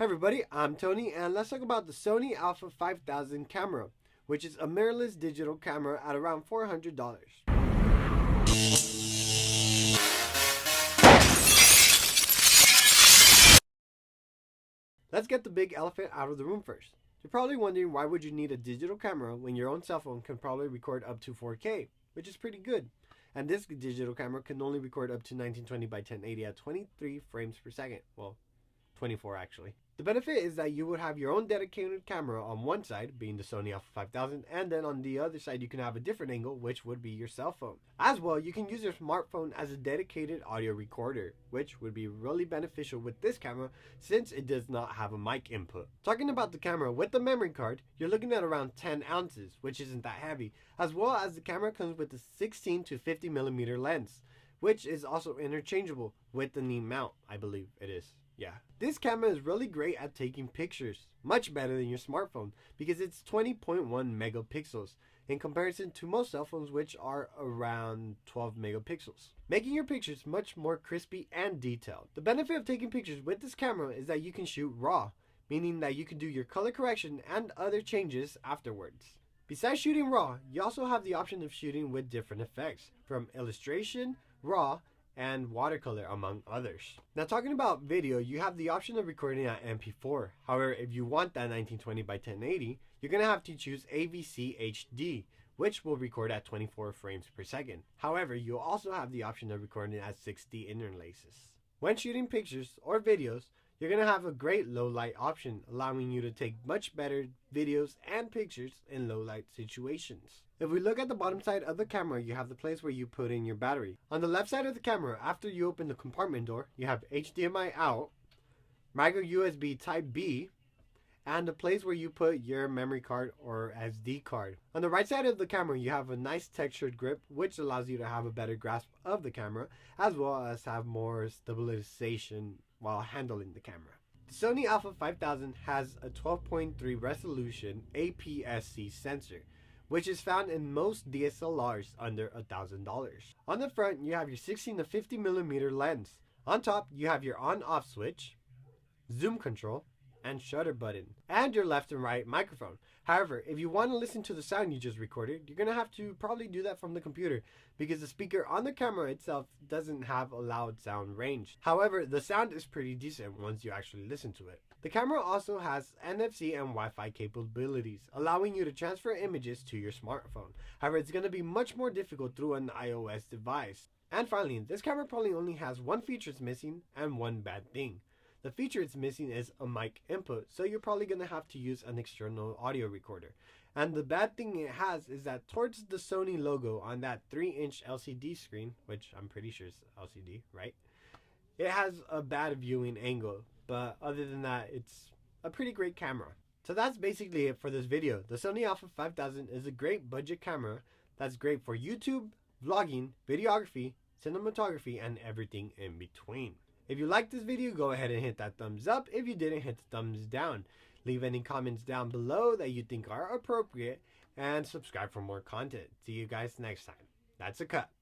Hi everybody, I'm Tony and let's talk about the Sony a5000 camera, which is a mirrorless digital camera at around $400. Let's get the big elephant out of the room first. You're probably wondering why would you need a digital camera when your own cell phone can probably record up to 4K, which is pretty good. And this digital camera can only record up to 1920 by 1080 at 23 frames per second. Well, 24 actually. The benefit is that you would have your own dedicated camera on one side, being the Sony a5000, and then on the other side you can have a different angle, which would be your cell phone. As well, you can use your smartphone as a dedicated audio recorder, which would be really beneficial with this camera since it does not have a mic input. Talking about the camera with the memory card, you're looking at around 10 ounces, which isn't that heavy, as well as the camera comes with a 16 to 50 millimeter lens, which is also interchangeable with the knee mount, I believe it is. Yeah. This camera is really great at taking pictures, much better than your smartphone because it's 20.1 megapixels in comparison to most cell phones which are around 12 megapixels, making your pictures much more crispy and detailed. The benefit of taking pictures with this camera is that you can shoot RAW, meaning that you can do your color correction and other changes afterwards. Besides shooting RAW, you also have the option of shooting with different effects, from illustration, RAW, and watercolor, among others. Now, talking about video, you have the option of recording at MP4. However, if you want that 1920 by 1080, you're going to have to choose AVC HD, which will record at 24 frames per second. However, you'll also have the option of recording at 60 interlaces. When shooting pictures or videos, you're going to have a great low light option, allowing you to take much better videos and pictures in low light situations. If we look at the bottom side of the camera, you have the place where you put in your battery. On the left side of the camera, after you open the compartment door, you have HDMI out, micro USB Type B, and the place where you put your memory card or SD card. On the right side of the camera, you have a nice textured grip, which allows you to have a better grasp of the camera, as well as have more stabilization while handling the camera. The Sony a5000 has a 12.3 resolution APS-C sensor, which is found in most DSLRs under $1,000. On the front, you have your 16 to 50 millimeter lens. On top, you have your on-off switch, zoom control, and shutter button, and your left and right microphone. However, if you want to listen to the sound you just recorded, you're going to have to probably do that from the computer because the speaker on the camera itself doesn't have a loud sound range. However, the sound is pretty decent once you actually listen to it. The camera also has NFC and Wi-Fi capabilities, allowing you to transfer images to your smartphone. However, it's going to be much more difficult through an iOS device. And finally, this camera probably only has one feature it's missing and one bad thing. The feature it's missing is a mic input, so you're probably going to have to use an external audio recorder. And the bad thing it has is that towards the Sony logo on that 3-inch LCD screen, which I'm pretty sure is LCD, right? It has a bad viewing angle, but other than that, it's a pretty great camera. So that's basically it for this video. The Sony a5000 is a great budget camera that's great for YouTube, vlogging, videography, cinematography, and everything in between. If you liked this video, go ahead and hit that thumbs up. If you didn't, hit the thumbs down. Leave any comments down below that you think are appropriate, and subscribe for more content. See you guys next time. That's a cut.